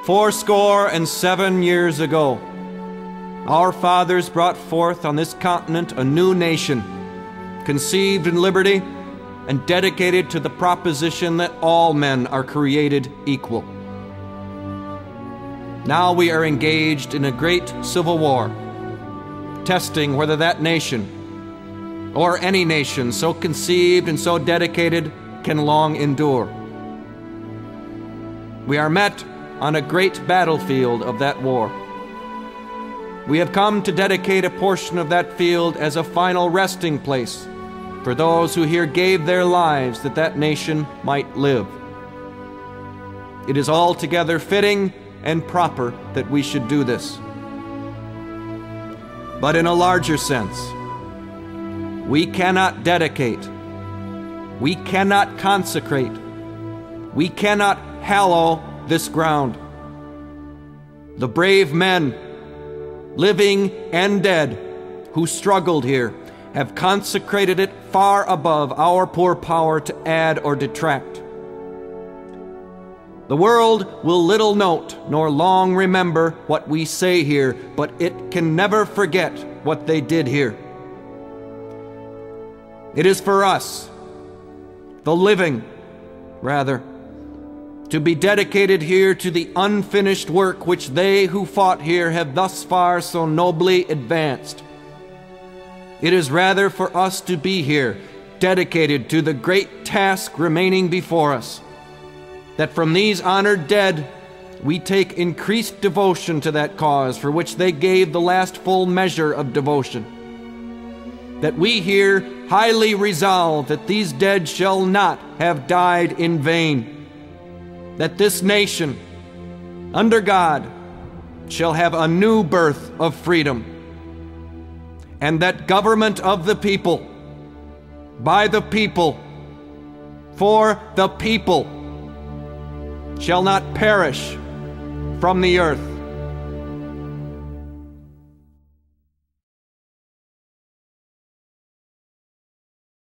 "Fourscore and 7 years ago, our fathers brought forth on this continent a new nation, conceived in liberty and dedicated to the proposition that all men are created equal. Now we are engaged in a great civil war, testing whether that nation, or any nation so conceived and so dedicated, can long endure. We are met on a great battlefield of that war. We have come to dedicate a portion of that field as a final resting place for those who here gave their lives that that nation might live. It is altogether fitting and proper that we should do this. But in a larger sense, we cannot dedicate, we cannot consecrate, we cannot hallow this ground. The brave men, living and dead, who struggled here, have consecrated it far above our poor power to add or detract. The world will little note nor long remember what we say here, but it can never forget what they did here. It is for us, the living, rather, to be dedicated here to the unfinished work which they who fought here have thus far so nobly advanced. It is rather for us to be here, dedicated to the great task remaining before us, that from these honored dead we take increased devotion to that cause for which they gave the last full measure of devotion. That we here highly resolve that these dead shall not have died in vain, that this nation, under God, shall have a new birth of freedom, and that government of the people, by the people, for the people, shall not perish from the earth.